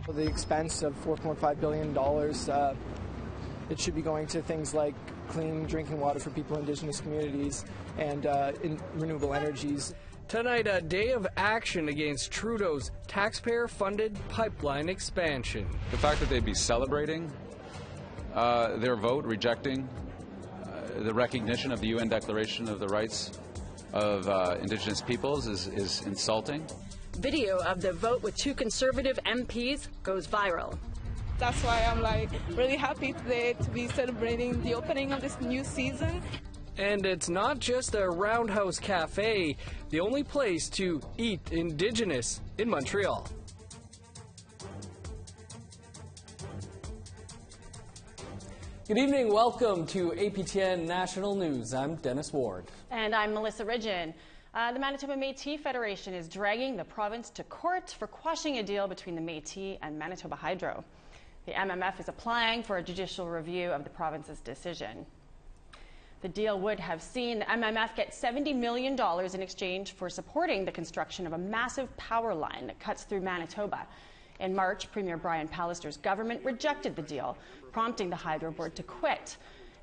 For the expense of $4.5 billion, it should be going to things like clean drinking water for people in Indigenous communities and in renewable energies. Tonight, a day of action against Trudeau's taxpayer-funded pipeline expansion. The fact that they'd be celebrating their vote, rejecting the recognition of the UN Declaration of the Rights of Indigenous Peoples is insulting. Video of the vote with 2 Conservative MPs goes viral. That's why I'm really happy today to be celebrating the opening of this new season. And it's not just a Roundhouse Cafe, the only place to eat Indigenous in Montreal. Good evening, welcome to APTN National News. I'm Dennis Ward. And I'm Melissa Ridgen. The Manitoba Métis Federation is dragging the province to court for quashing a deal between the Métis and Manitoba Hydro. The MMF is applying for a judicial review of the province's decision. The deal would have seen the MMF get $70 million in exchange for supporting the construction of a massive power line that cuts through Manitoba. In March, Premier Brian Pallister's government rejected the deal, prompting the Hydro Board to quit.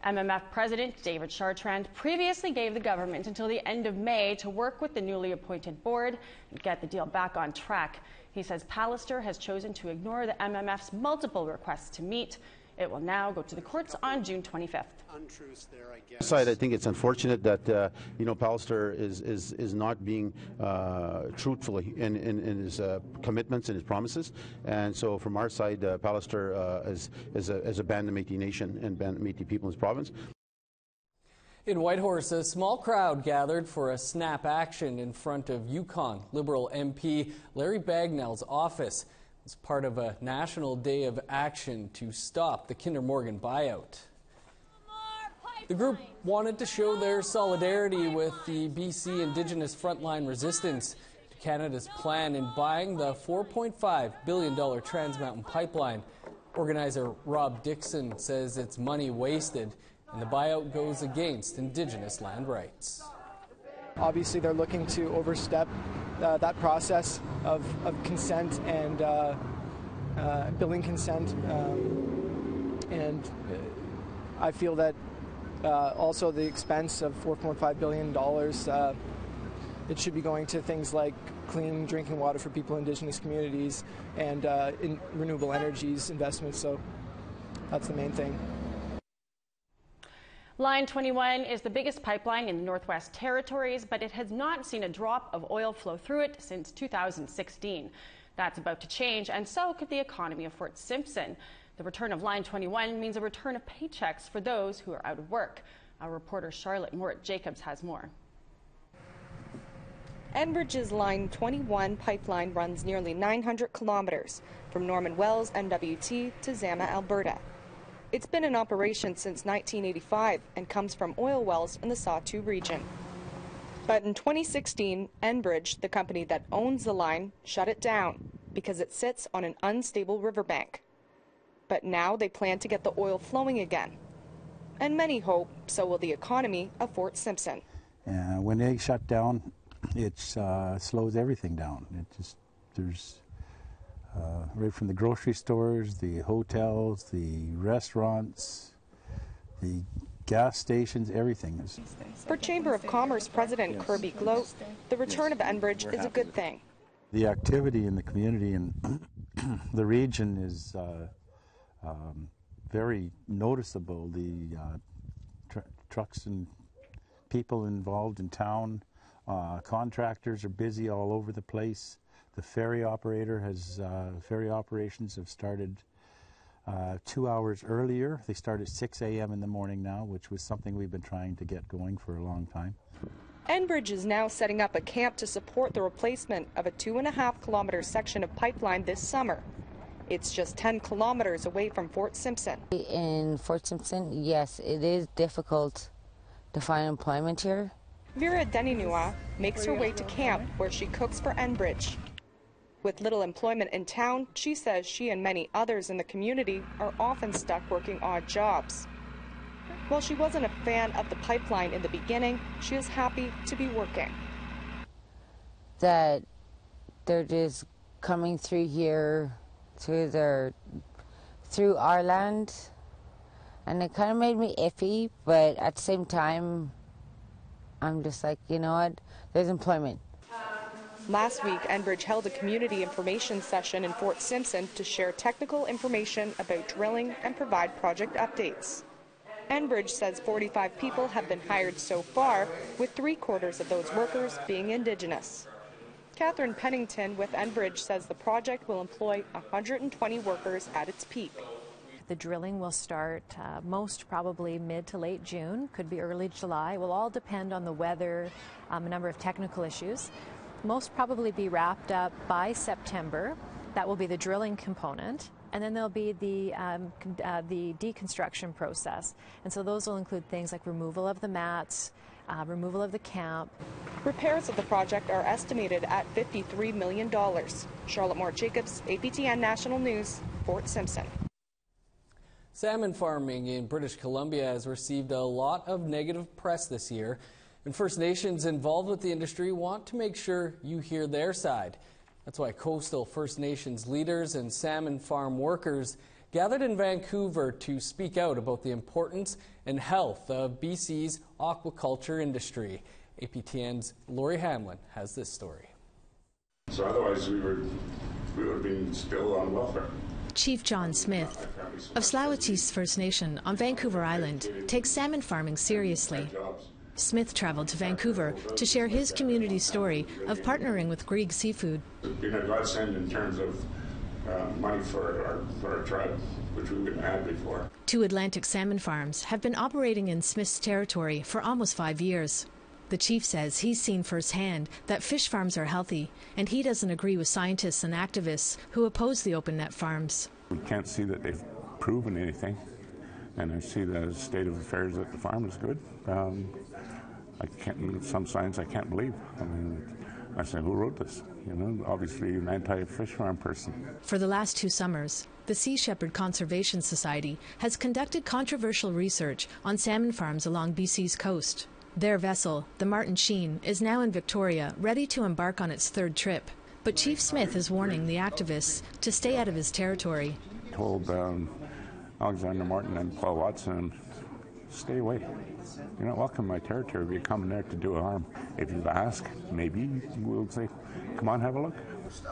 MMF President David Chartrand previously gave the government until the end of May to work with the newly appointed board and get the deal back on track. He says Pallister has chosen to ignore the MMF's multiple requests to meet. It will now go to the courts on June 25th. I think it's unfortunate that Pallister is not being truthful in his commitments and his promises, and so from our side, Pallister has abandoned Métis Nation and abandoned Métis people in his province. In Whitehorse, a small crowd gathered for a snap action in front of Yukon Liberal MP Larry Bagnall's office. It's part of a national day of action to stop the Kinder Morgan buyout. The group wanted to show their solidarity with the BC Indigenous frontline resistance to Canada's plan in buying the $4.5 billion Trans Mountain pipeline. Organizer Rob Dixon says it's money wasted and the buyout goes against Indigenous land rights. Obviously, they're looking to overstep that process of consent and building consent, and I feel that also the expense of $4.5 billion, it should be going to things like clean drinking water for people in Indigenous communities and in renewable energies investments, so that's the main thing. Line 21 is the biggest pipeline in the Northwest Territories, but it has not seen a drop of oil flow through it since 2016. That's about to change, and so could the economy of Fort Simpson. The return of Line 21 means a return of paychecks for those who are out of work. Our reporter Charlotte Morit-Jacobs has more. Enbridge's Line 21 pipeline runs nearly 900 kilometers from Norman Wells, NWT, to Zama, Alberta. It's been in operation since 1985 and comes from oil wells in the Sawtooth region. But in 2016, Enbridge, the company that owns the line, shut it down because it sits on an unstable riverbank. But now they plan to get the oil flowing again. And many hope so will the economy of Fort Simpson. When they shut down, it slows everything down. There's right from the grocery stores, the hotels, the restaurants, the gas stations, everything. For Chamber of Commerce President Kirby Gloat, the return of Enbridge is a good thing. The activity in the community and the region is very noticeable. The trucks and people involved in town, contractors are busy all over the place. The ferry operations have started 2 hours earlier. They start at 6 a.m. in the morning now, which was something we've been trying to get going for a long time. Enbridge is now setting up a camp to support the replacement of a 2.5-kilometer section of pipeline this summer. It's just 10 kilometers away from Fort Simpson. In Fort Simpson, yes, it is difficult to find employment here. Vera Deninua makes her way to camp where she cooks for Enbridge. With little employment in town, she says she and many others in the community are often stuck working odd jobs. While she wasn't a fan of the pipeline in the beginning, she is happy to be working. That they're just coming through here through our land, and it kind of made me iffy, but at the same time, I'm just like, you know what, there's employment. Last week, Enbridge held a community information session in Fort Simpson to share technical information about drilling and provide project updates. Enbridge says 45 people have been hired so far, with 3/4 of those workers being Indigenous. Catherine Pennington with Enbridge says the project will employ 120 workers at its peak. The drilling will start most probably mid to late June, could be early July. It will all depend on the weather, a number of technical issues. Most probably be wrapped up by September. That will be the drilling component. And then there'll be the deconstruction process. And so those will include things like removal of the mats, removal of the camp. Repairs of the project are estimated at $53 million. Charlotte Moore-Jacobs, APTN National News, Fort Simpson. Salmon farming in British Columbia has received a lot of negative press this year, and First Nations involved with the industry want to make sure you hear their side. That's why coastal First Nations leaders and salmon farm workers gathered in Vancouver to speak out about the importance and health of BC's aquaculture industry. APTN's Lori Hamlin has this story. So otherwise we would have been still on welfare. Chief John Smith of Tsleil-Waututh First Nation on Vancouver Island takes salmon farming seriously. Smith traveled to Vancouver to share his community story of partnering with Grieg Seafood. It's been a godsend in terms of money for our tribe, which we wouldn't have had before. 2 Atlantic salmon farms have been operating in Smith's territory for almost 5 years. The chief says he's seen firsthand that fish farms are healthy, and he doesn't agree with scientists and activists who oppose the open net farms. We can't see that they've proven anything, and I see the state of affairs at the farm is good. Some science I can't believe. I mean, I said, who wrote this? You know, obviously an anti-fish farm person. For the last 2 summers, the Sea Shepherd Conservation Society has conducted controversial research on salmon farms along BC's coast. Their vessel, the Martin Sheen, is now in Victoria, ready to embark on its 3rd trip. But Chief Smith is warning the activists to stay out of his territory. I told Alexander Martin and Paul Watson, stay away. You're not welcome in my territory. You're coming there to do harm. If you ask, maybe we'll say, come on, have a look.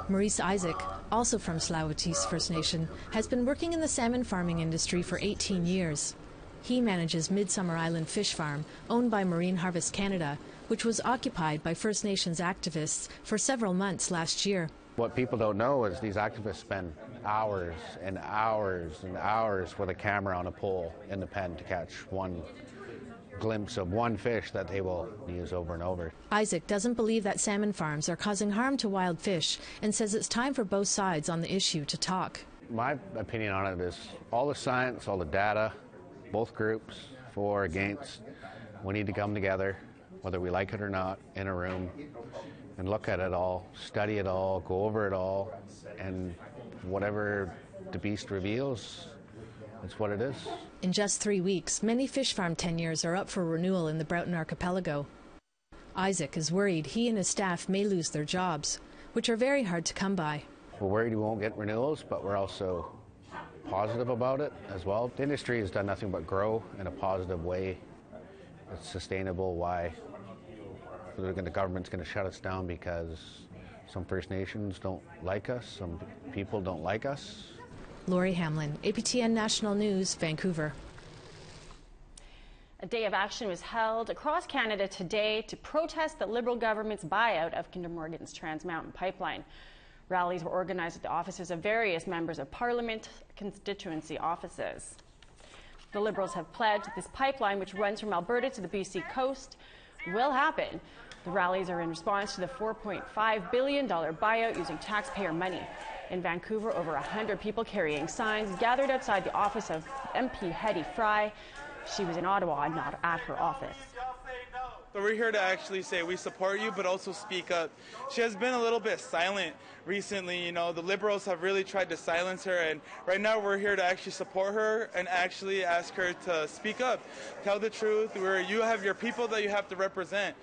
Maurice Isaac, also from Tsleil-Waututh First Nation, has been working in the salmon farming industry for 18 years. He manages Midsummer Island Fish Farm, owned by Marine Harvest Canada, which was occupied by First Nations activists for several months last year. What people don't know is these activists spend hours and hours and hours with a camera on a pole in the pen to catch one glimpse of one fish that they will use over and over. Isaac doesn't believe that salmon farms are causing harm to wild fish and says it's time for both sides on the issue to talk. My opinion on it is all the science, all the data, both groups, for, against, we need to come together, whether we like it or not, in a room and look at it all, study it all, go over it all, and whatever the beast reveals, it's what it is. In just 3 weeks, many fish farm tenures are up for renewal in the Broughton Archipelago. Isaac is worried he and his staff may lose their jobs, which are very hard to come by. We're worried we won't get renewals, but we're also positive about it as well. The industry has done nothing but grow in a positive way. It's sustainable. Why the government's going to shut us down because some First Nations don't like us, some people don't like us. Lori Hamlin, APTN National News, Vancouver. A day of action was held across Canada today to protest the Liberal government's buyout of Kinder Morgan's Trans Mountain Pipeline. Rallies were organized at the offices of various members of Parliament constituency offices. The Liberals have pledged that this pipeline, which runs from Alberta to the BC coast, will happen. The rallies are in response to the $4.5 billion buyout using taxpayer money. In Vancouver, over 100 people carrying signs gathered outside the office of MP Hetty Fry. She was in Ottawa, not at her office. So we're here to actually say we support you, but also speak up. She has been a little bit silent recently. You know, the Liberals have really tried to silence her, and right now we're here to actually support her and actually ask her to speak up, tell the truth. You have your people that you have to represent,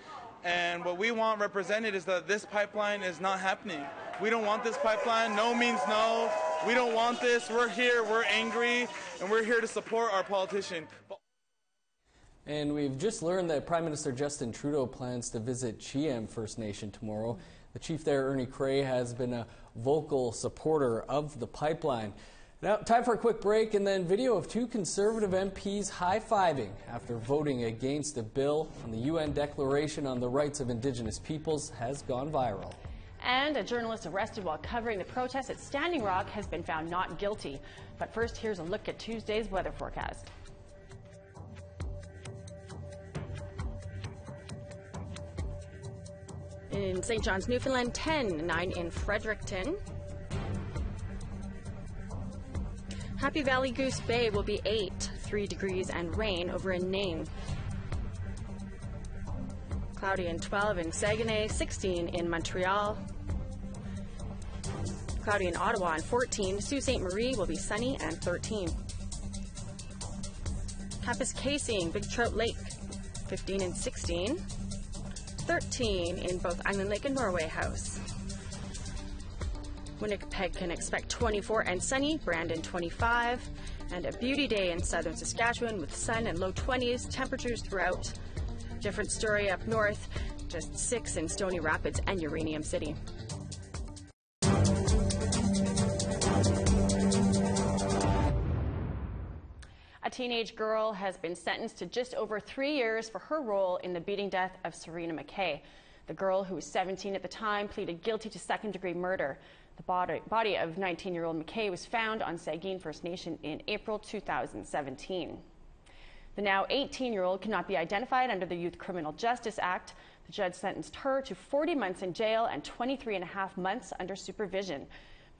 and what we want represented is that this pipeline is not happening. We don't want this pipeline. No means no. We don't want this. We're here, we're angry, and we're here to support our politician. And we've just learned that Prime Minister Justin Trudeau plans to visit Chiem First Nation tomorrow. The chief there, Ernie Cray, has been a vocal supporter of the pipeline. Now, time for a quick break, and then video of two Conservative MPs high-fiving after voting against a bill on the UN Declaration on the Rights of Indigenous Peoples has gone viral. And a journalist arrested while covering the protest at Standing Rock has been found not guilty. But first, here's a look at Tuesday's weather forecast. In St. John's, Newfoundland, 10, 9 in Fredericton. Happy Valley Goose Bay will be 8, 3 degrees and rain over in Nain. Cloudy and 12 in Saguenay, 16 in Montreal. Cloudy in Ottawa and 14. Sault Ste. Marie will be sunny and 13. Kapuskasing, Big Trout Lake, 15 and 16. 13 in both Island Lake and Norway House. Winnipeg can expect 24 and sunny, Brandon 25, and a beauty day in southern Saskatchewan with sun and low 20s, temperatures throughout. Different story up north, just 6 in Stony Rapids and Uranium City. A teenage girl has been sentenced to just over 3 years for her role in the beating death of Sarina McKay. The girl, who was 17 at the time, pleaded guilty to second-degree murder. The body of 19-year-old McKay was found on Saugeen First Nation in April 2017. The now 18-year-old cannot be identified under the Youth Criminal Justice Act. The judge sentenced her to 40 months in jail and 23.5 months under supervision.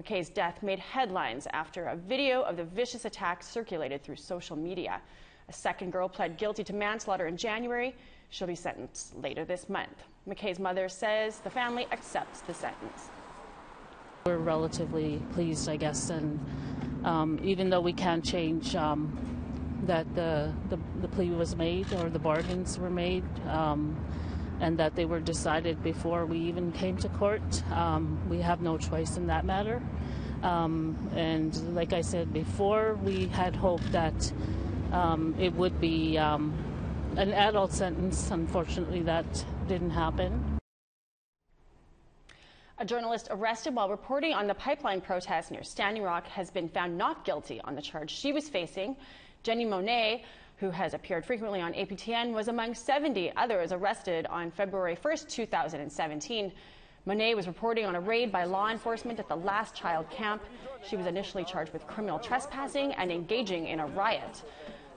McKay's death made headlines after a video of the vicious attack circulated through social media. A second girl pled guilty to manslaughter in January. She'll be sentenced later this month. McKay's mother says the family accepts the sentence. We're relatively pleased, I guess, and even though we can't change that the plea was made or the bargains were made, and that they were decided before we even came to court, we have no choice in that matter. And like I said before, we had hoped that it would be an adult sentence. Unfortunately, that didn't happen. A journalist arrested while reporting on the pipeline protest near Standing Rock has been found not guilty on the charge she was facing. Jenny Monet, who has appeared frequently on APTN, was among 70 others arrested on February 1st, 2017. Monet was reporting on a raid by law enforcement at the Last Child camp. She was initially charged with criminal trespassing and engaging in a riot.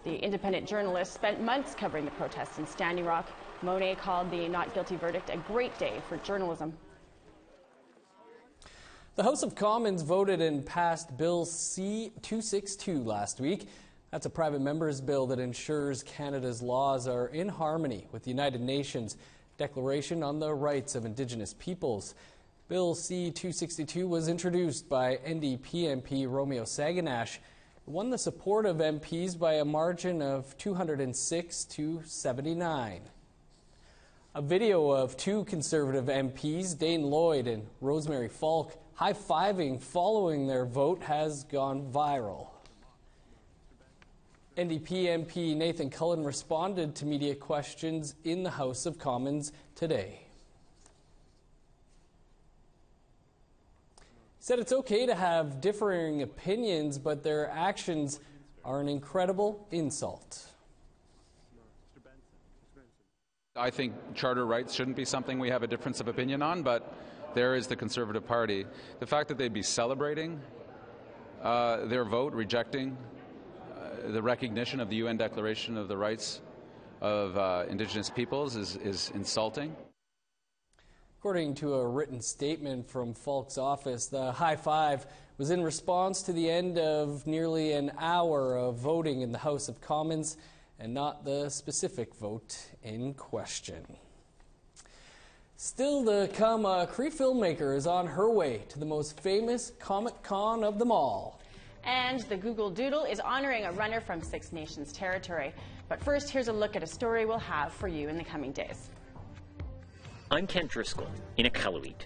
The independent journalist spent months covering the protests in Standing Rock. Monet called the not guilty verdict a great day for journalism. The House of Commons voted and passed Bill C-262 last week. That's a private member's bill that ensures Canada's laws are in harmony with the United Nations Declaration on the Rights of Indigenous Peoples. Bill C-262 was introduced by NDP MP Romeo Saganash. It won the support of MPs by a margin of 206 to 79. A video of two Conservative MPs, Dane Lloyd and Rosemary Falk, high-fiving following their vote has gone viral. NDP MP Nathan Cullen responded to media questions in the House of Commons today. He said it's okay to have differing opinions, but their actions are an incredible insult. I think charter rights shouldn't be something we have a difference of opinion on, but there is the Conservative Party. The fact that they'd be celebrating their vote, rejecting the recognition of the UN Declaration of the Rights of Indigenous Peoples is insulting. According to a written statement from Falk's office, the high five was in response to the end of nearly an hour of voting in the House of Commons and not the specific vote in question. Still to come, a Cree filmmaker is on her way to the most famous Comic-Con of them all. And the Google Doodle is honoring a runner from Six Nations territory. But first, here's a look at a story we'll have for you in the coming days. I'm Kent Driscoll in Iqaluit.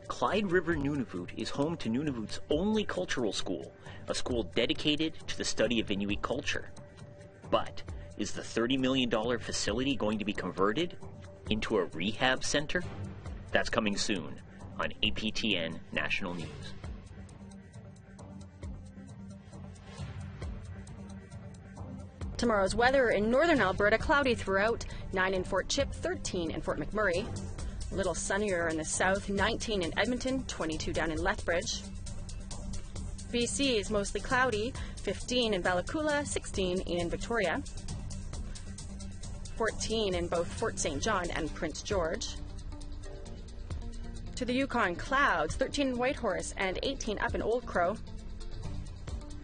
Clyde River Nunavut is home to Nunavut's only cultural school, a school dedicated to the study of Inuit culture. But is the $30 million facility going to be converted into a rehab center? That's coming soon on APTN National News. Tomorrow's weather in northern Alberta, cloudy throughout, 9 in Fort Chip, 13 in Fort McMurray. A little sunnier in the south, 19 in Edmonton, 22 down in Lethbridge. BC is mostly cloudy, 15 in Bellacoola, 16 in Victoria. 14 in both Fort St. John and Prince George. To the Yukon, clouds, 13 in Whitehorse and 18 up in Old Crow.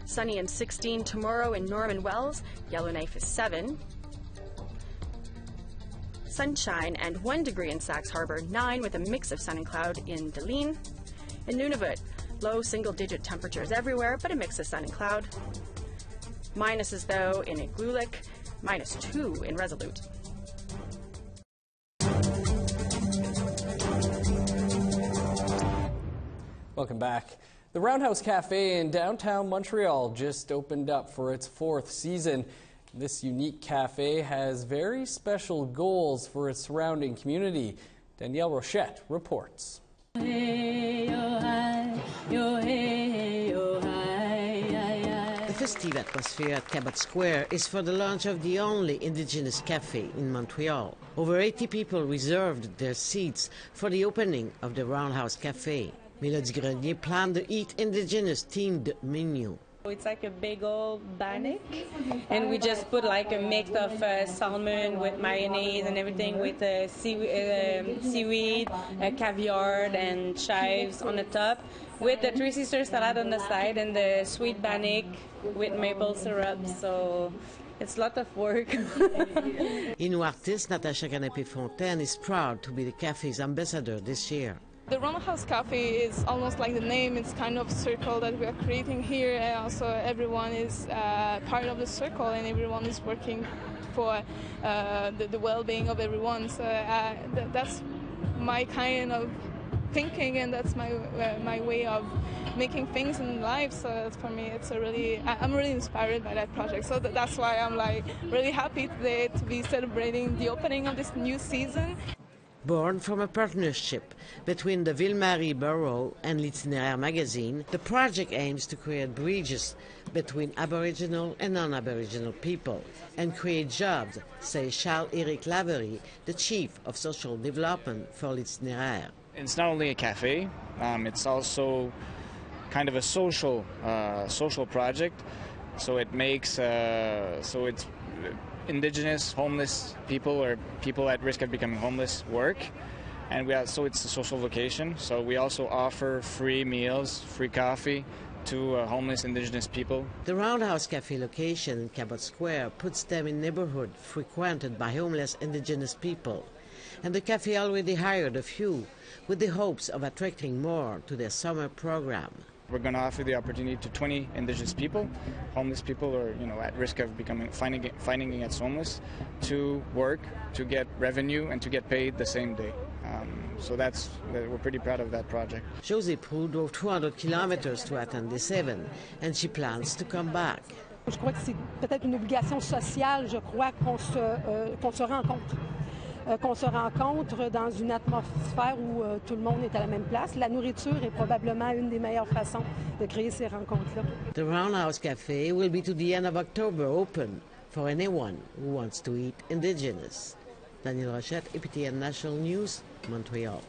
Sunny and 16 tomorrow in Norman Wells. Yellowknife is 7. Sunshine and 1 degree in Sax Harbor, 9 with a mix of sun and cloud in Deline. In Nunavut, low single-digit temperatures everywhere, but a mix of sun and cloud. Minuses, though, in Igloolik, -2 in Resolute. Welcome back. The Roundhouse Cafe in downtown Montreal just opened up for its 4th season. This unique cafe has very special goals for its surrounding community. Danielle Rochette reports. The festive atmosphere at Cabot Square is for the launch of the only Indigenous cafe in Montreal. Over 80 people reserved their seats for the opening of the Roundhouse Cafe. Mélodie Grenier planned the Eat Indigenous themed menu. It's like a big old bannock, and we just put like a mix of salmon with mayonnaise and everything with seaweed, caviar, and chives on the top, with the Three Sisters salad on the side and the sweet bannock with maple syrup. So it's a lot of work. Inuit artist Natasha Canapé-Fontaine is proud to be the cafe's ambassador this year. The Roundhouse Cafe is almost like the name. It's kind of circle that we are creating here, and also everyone is part of the circle, and everyone is working for the well-being of everyone. So that's my kind of thinking, and that's my way of making things in life. So for me, it's I'm really inspired by that project. So that's why I'm like really happy today to be celebrating the opening of this new season. Born from a partnership between the Ville-Marie Borough and l'Itinéraire magazine, the project aims to create bridges between Aboriginal and non-Aboriginal people and create jobs, says Charles-Éric Lavery, the Chief of Social Development for l'Itinéraire. It's not only a cafe, it's also kind of a social project. So it makes it's Indigenous, homeless people, or people at risk of becoming homeless work, and so it's a social vocation. So we also offer free meals, free coffee to homeless Indigenous people. The Roundhouse Cafe location in Cabot Square puts them in neighborhood frequented by homeless Indigenous people, and the cafe already hired a few with the hopes of attracting more to their summer program. We're going to offer the opportunity to 20 Indigenous people, homeless people, or at risk of finding against homeless, to work, to get revenue, and to get paid the same day. So we're pretty proud of that project. Josie Proulx drove 200 kilometers to attend this event, and she plans to come back. Je crois que c'est peut-être une obligation sociale. Je crois qu'on se rencontre. Qu'on se rencontre dans une atmosphère où tout le monde est à la même place. La nourriture est probablement une des meilleures façons de créer ces rencontres-là. The Roundhouse Cafe will be to the end of October open for anyone who wants to eat Indigenous. Danielle Rochette, APTN National News, Montreal.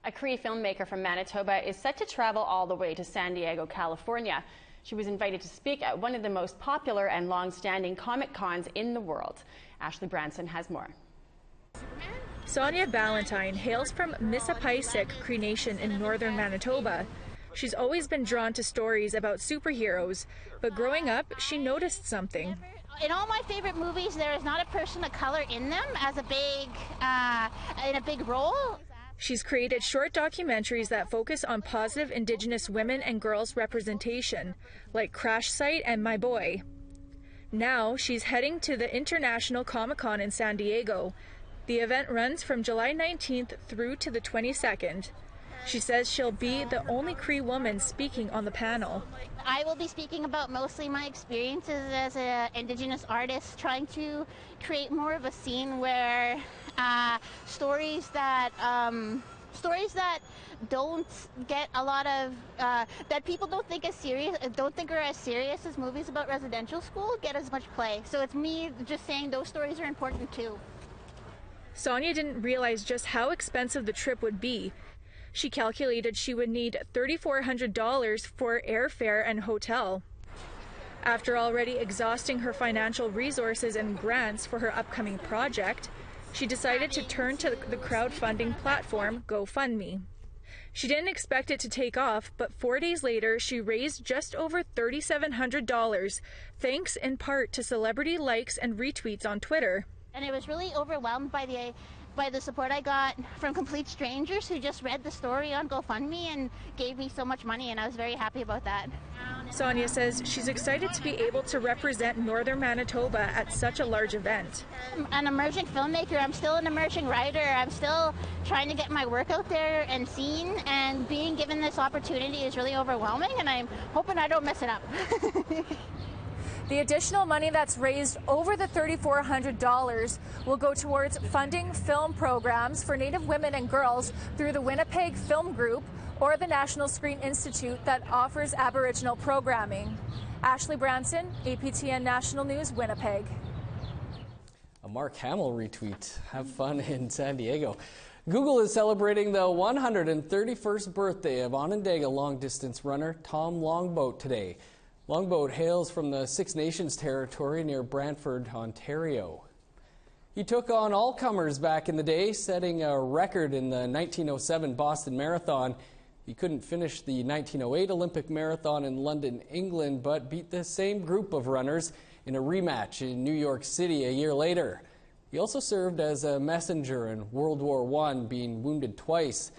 A Cree filmmaker from Manitoba is set to travel all the way to San Diego, California. She was invited to speak at one of the most popular and long-standing Comic Cons in the world. Ashley Branson has more. Sonia Ballantyne hails from Mississippic Cree Nation in northern Manitoba. She's always been drawn to stories about superheroes, but growing up, she noticed something. In all my favorite movies, there is not a person of color in them as in a big role. She's created short documentaries that focus on positive Indigenous women and girls representation, like Crash Site and My Boy. Now she's heading to the International Comic Con in San Diego. The event runs from July 19th through to the 22nd. She says she'll be the only Cree woman speaking on the panel. I will be speaking about mostly my experiences as an Indigenous artist, trying to create more of a scene where stories that don't get a lot of that people don't think are as serious as movies about residential school get as much play. So it's me just saying those stories are important too. Sonia didn't realize just how expensive the trip would be. She calculated she would need $3,400 for airfare and hotel. After already exhausting her financial resources and grants for her upcoming project, she decided to turn to the crowdfunding platform GoFundMe. She didn't expect it to take off, but 4 days later, she raised just over $3,700, thanks in part to celebrity likes and retweets on Twitter. And I was really overwhelmed by the support I got from complete strangers who just read the story on GoFundMe and gave me so much money, and I was very happy about that. Sonia says she's excited to be able to represent Northern Manitoba at such a large event. I'm an emerging filmmaker. I'm still an emerging writer. I'm still trying to get my work out there and seen, and being given this opportunity is really overwhelming, and I'm hoping I don't mess it up. The additional money that's raised over the $3,400 will go towards funding film programs for Native women and girls through the Winnipeg Film Group or the National Screen Institute that offers Aboriginal programming. Ashley Branson, APTN National News, Winnipeg. A Mark Hamill retweet. Have fun in San Diego. Google is celebrating the 131st birthday of Onondaga long-distance runner Tom Longboat today. Longboat hails from the Six Nations territory near Brantford, Ontario. He took on all comers back in the day, setting a record in the 1907 Boston Marathon. He couldn't finish the 1908 Olympic Marathon in London, England, but beat the same group of runners in a rematch in New York City a year later. He also served as a messenger in World War I, being wounded twice.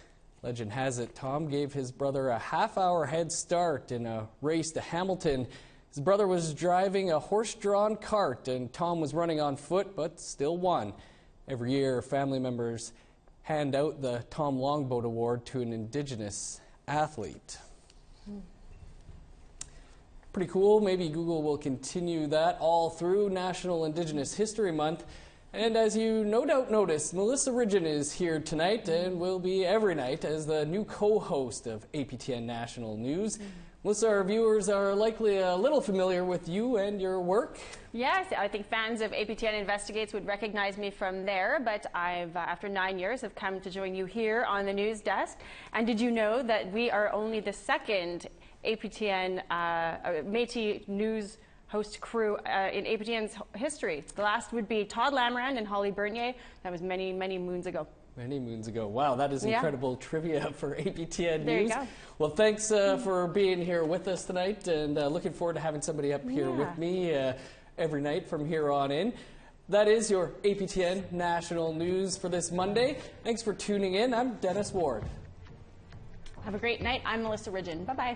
Legend has it Tom gave his brother a half-hour head start in a race to Hamilton. His brother was driving a horse-drawn cart and Tom was running on foot, but still won. Every year, family members hand out the Tom Longboat Award to an Indigenous athlete. Pretty cool. Maybe Google will continue that all through National Indigenous History Month. And as you no doubt noticed, Melissa Ridgen is here tonight and will be every night as the new co-host of APTN National News. Melissa, our viewers are likely a little familiar with you and your work. Yes, I think fans of APTN Investigates would recognize me from there, but I've, after 9 years, have come to join you here on the news desk. And did you know that we are only the second APTN Métis News host crew in APTN's history? The last would be Todd Lamrand and Holly Bernier. That was many, many moons ago. Many moons ago. Wow, that is incredible trivia for APTN News. There you go. Well, thanks for being here with us tonight, and looking forward to having somebody up here with me every night from here on in. That is your APTN National News for this Monday. Thanks for tuning in. I'm Dennis Ward. Have a great night. I'm Melissa Ridgen. Bye-bye.